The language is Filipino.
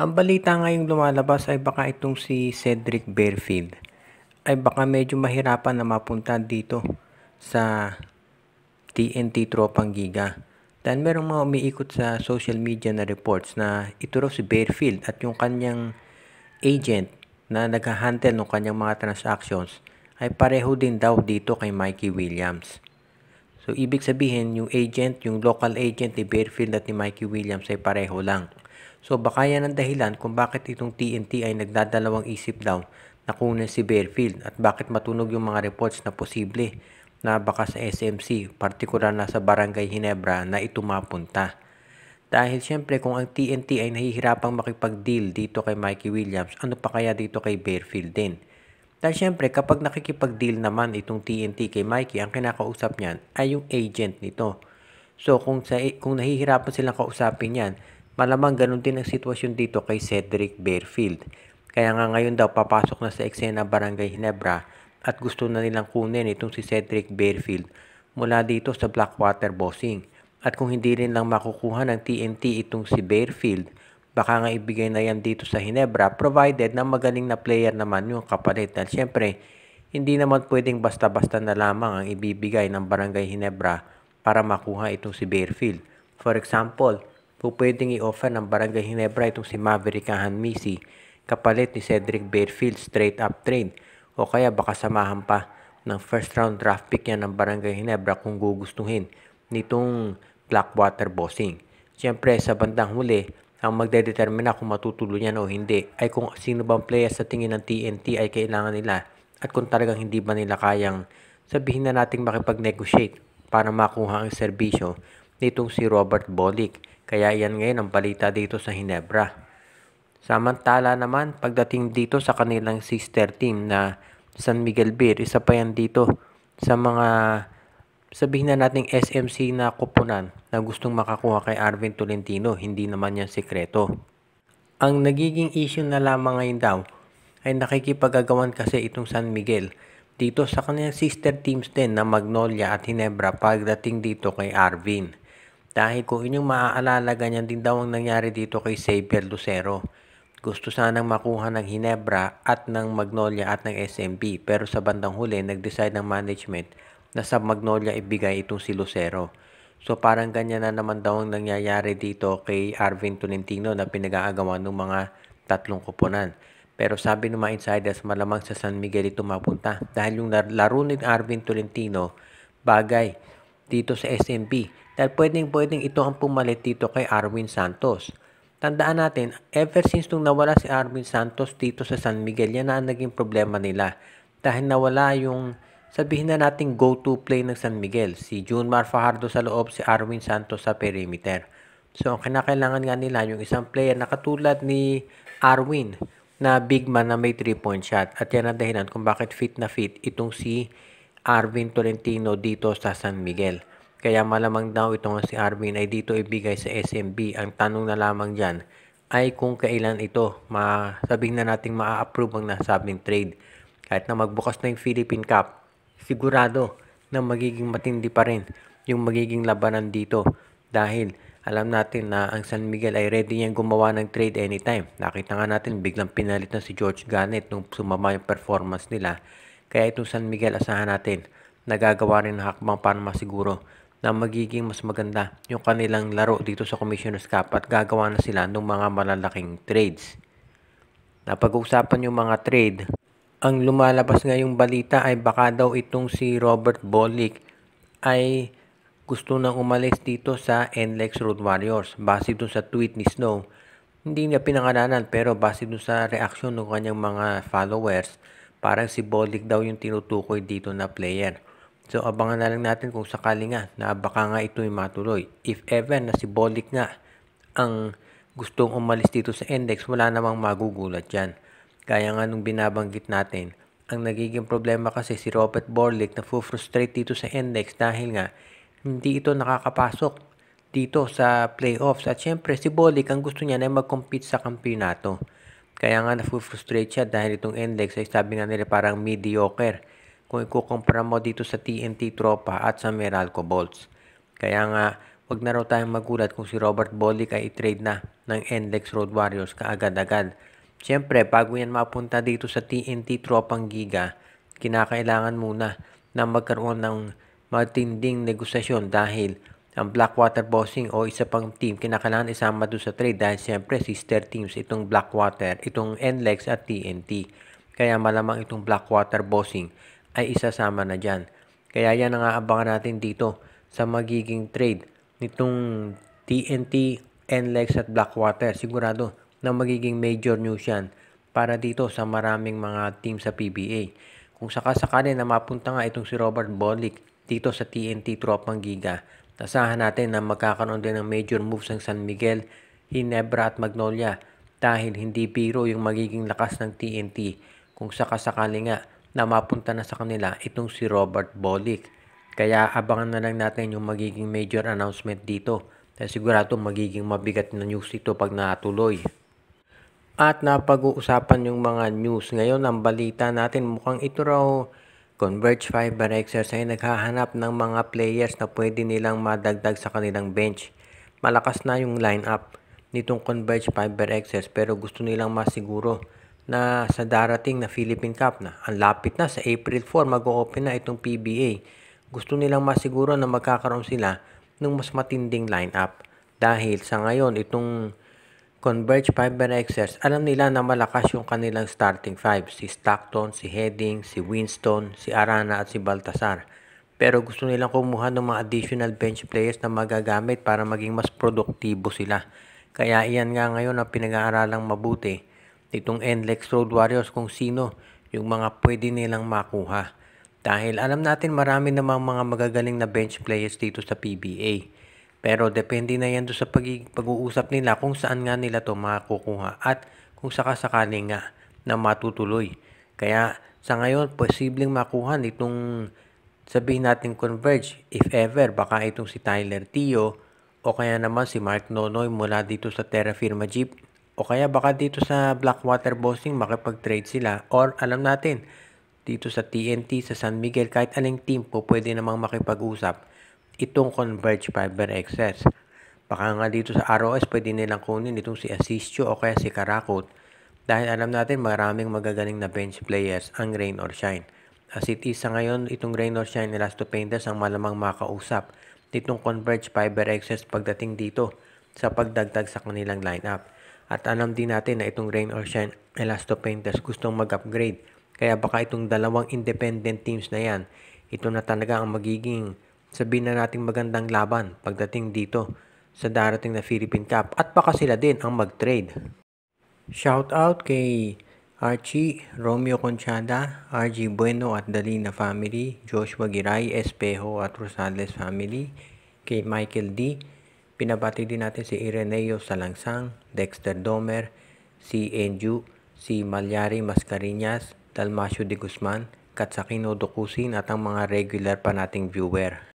Ang balita ngayong lumalabas ay baka itong si Cedric Barefield ay baka medyo mahirapan na mapunta dito sa TNT Tropang Giga. Dahil merong mga umiikot sa social media na reports na ito raw si Barefield at yung kanyang agent na nag-handle ng kanyang mga transactions ay pareho din daw dito kay Mikey Williams. So, ibig sabihin, yung agent, yung local agent ni Barefield at ni Mikey Williams ay pareho lang. So, baka yan ang dahilan kung bakit itong TNT ay nagdadalawang isip daw na kunin si Barefield at bakit matunog yung mga reports na posible na baka sa SMC, partikular na sa Barangay Ginebra na ito mapunta. Dahil syempre kung ang TNT ay nahihirapang makipag-deal dito kay Mikey Williams, ano pa kaya dito kay Barefield din? Dahil syempre kapag nakikipag-deal naman itong TNT kay Mikey, ang kinakausap niyan ay yung agent nito. So kung nahihirapan silang kausapin yan, malamang ganun din ang sitwasyon dito kay Cedric Barefield. Kaya nga ngayon daw papasok na sa eksena Barangay Ginebra at gusto na nilang kunin itong si Cedric Barefield mula dito sa Blackwater Bossing. At kung hindi rin lang makukuha ng TNT itong si Barefield, baka nga ibigay na yan dito sa Ginebra provided na magaling na player naman yung kapalit. Dahil syempre, hindi naman pwedeng basta-basta na lamang ang ibibigay ng Barangay Ginebra para makuha itong si Barefield. For example, pwedeng i-offer ng Barangay Ginebra itong si Maverick Hanmisi kapalit ni Cedric Barefield straight up trade. O kaya baka samahan pa ng first round draft pick yan ng Barangay Ginebra kung gugustuhin nitong Blackwater Bossing. Siyempre, sa bandang huli, ang magdedetermina kung matutuloy yan o hindi ay kung sino bang player sa tingin ng TNT ay kailangan nila at kung talagang hindi ba nila kayang sabihin na nating makipag-negotiate para makuha ang serbisyo nitong si Robert Bolick. Kaya yan ngayon ang balita dito sa Ginebra. Samantala naman, pagdating dito sa kanilang sister team na San Miguel Beer, isa pa yan dito sa mga sabihin na nating SMC na kupunan na gustong makakuha kay Arvin Tolentino, hindi naman yan sekreto. Ang nagiging issue na lamang ngayon daw ay nakikipag-agawan kasi itong San Miguel dito sa kanilang sister teams din na Magnolia at Ginebra pagdating dito kay Arvin. Dahil kung inyong maaalala, ganyan din daw ang nangyari dito kay Xavier Lucero. Gusto sanang makuha ng Ginebra at ng Magnolia at ng SMB pero sa bandang huli nag-decide ng management na sa Magnolia ibigay itong si Lucero. So parang ganyan na naman daw ang nangyayari dito kay Arvin Tolentino na pinag-aagawan ng mga tatlong kuponan. Pero sabi ng mga insiders, malamang sa San Miguel ito mapunta dahil yung laro ni Arvin Tolentino bagay dito sa SMB. Dahil pwedeng ito ang pumalit dito kay Arwin Santos. Tandaan natin, ever since nung nawala si Arwin Santos dito sa San Miguel, yan na ang naging problema nila. Dahil nawala yung, sabihin na natin, go-to play ng San Miguel. Si Junmar Fajardo sa loob, si Arwin Santos sa perimeter. So, ang kinakailangan nga nila yung isang player na katulad ni Arwin, na big man na may 3-point shot. At yan ang dahilan kung bakit fit na fit itong si Arvin Tolentino dito sa San Miguel. Kaya malamang daw itong si Arvin ay dito ibigay sa SMB. Ang tanong na lamang dyan ay kung kailan ito sabihin na nating maa-approve ang nasabing trade. Kahit na magbukas na yung Philippine Cup, sigurado na magiging matindi pa rin yung magiging labanan dito. Dahil alam natin na ang San Miguel ay ready niyang gumawa ng trade anytime. Nakita nga natin biglang pinalit na si George Ganet nung sumama yung performance nila. Kaya itong San Miguel asahan natin nagagawa rin ng hakbang para masiguro na magiging mas maganda yung kanilang laro dito sa Commissioner's Cup at gagawa na sila ng mga malalaking trades. Napag-uusapan yung mga trade. Ang lumalabas ngayong balita ay baka daw itong si Robert Bolick ay gusto nang umalis dito sa NLEX Road Warriors. Base dun sa tweet ni Snow, hindi niya pinangalanan pero base dun sa reaksyon ng kanyang mga followers, parang si Bolick daw yung tinutukoy dito na player. So, abangan na lang natin kung sakali nga na baka nga ito'y matuloy. If ever na si Bolick nga ang gustong umalis dito sa index, wala namang magugulat dyan. Kaya nga nung binabanggit natin, ang nagiging problema kasi si Robert Bolick na frustrate dito sa index dahil nga hindi ito nakakapasok dito sa playoffs. At syempre si Bolick ang gusto niya na mag-compete sa kampiyonato. Kaya nga na-frustrate siya dahil itong index ay sabi nga nila parang mediocre kung ikukumpara mo dito sa TNT Tropa at sa Meralco Bolts. Kaya nga Huwag na raw tayong magulat kung si Robert Bolick ay i-trade na ng NLEX Road Warriors kaagad-agad. Siyempre, bago yan mapunta dito sa TNT Tropang Giga, kinakailangan muna na magkaroon ng matinding negosasyon dahil ang Blackwater Bossing o isa pang team kinakailangan isama doon sa trade dahil siyempre sister teams itong Blackwater, itong NLEX at TNT. Kaya malamang itong Blackwater Bossing ay isasama na dyan. Kaya yan ang aabangan natin dito sa magiging trade nitong TNT, NLEX at Blackwater. Sigurado na magiging major news yan para dito sa maraming mga team sa PBA. Kung sakasakali na mapunta nga itong si Robert Bolick dito sa TNT Tropang Giga, asahan natin na magkakaroon din ng major moves ng San Miguel, Ginebra at Magnolia dahil hindi biro yung magiging lakas ng TNT kung sakasakali nga na mapunta na sa kanila itong si Robert Bolick. Kaya abangan na lang natin yung magiging major announcement dito dahil sigurado magiging mabigat na news ito pag natuloy. At napag-uusapan yung mga news. Ngayon, ang balita natin mukhang ito raw Converge Fiber Xers ay naghahanap ng mga players na pwede nilang madagdag sa kanilang bench. Malakas na yung lineup nitong Converge Fiber Xers pero gusto nilang masiguro na sa darating na Philippine Cup na, ang lapit na sa April 4 mag-o-open na itong PBA. Gusto nilang masiguro na magkakaroon sila ng mas matinding lineup dahil sa ngayon itong Converge Fiber Xers, alam nila na malakas yung kanilang starting five. Si Stockton, si Heading, si Winston, si Arana at si Baltasar. Pero gusto nilang kumuha ng mga additional bench players na magagamit para maging mas produktibo sila. Kaya iyan nga ngayon ang pinag-aaralang mabuti nitong NLEX Road Warriors kung sino yung mga pwede nilang makuha. Dahil alam natin marami namang mga magagaling na bench players dito sa PBA. Pero depende na yan doon sa pag-uusap nila kung saan nga nila to makukuha at kung sakasakali nga na matutuloy. Kaya sa ngayon, posibleng makuha nitong sabihin natin Converge. If ever, baka itong si Tyler Tio o kaya naman si Mark Nonoy mula dito sa Terra Firma Jeep o kaya baka dito sa Blackwater Bossing makipag-trade sila or alam natin dito sa TNT, sa San Miguel, kahit aling team po pwede namang makipag-usap itong Converge Fiber Xers. Baka nga dito sa ROS pwede nilang kunin itong si Asisio o kaya si Karakot dahil alam natin maraming magagaling na bench players ang Rain or Shine. As it is sa ngayon, itong Rain or Shine Elasto Painters ang malamang makausap nitong Converge Fiber Xers pagdating dito sa pagdagdag sa kanilang lineup. At alam din natin na itong Rain or Shine Elasto Painters gustong mag-upgrade. Kaya baka itong dalawang independent teams na yan, ito na talaga ang magiging sabihin na nating magandang laban pagdating dito sa darating na Philippine Cup at baka sila din ang mag-trade. Shout out kay Archie, Romeo Conchada, RG Bueno at Dalina family, Joshua Giray, Espejo at Rosales family, kay Michael D. Pinabati din natin si Ireneo Salangsang, Dexter Domer, si Enju, si Malyari Mascarinas, Dalmacio de Guzman, Katsakino Dokusin at ang mga regular pa nating viewer.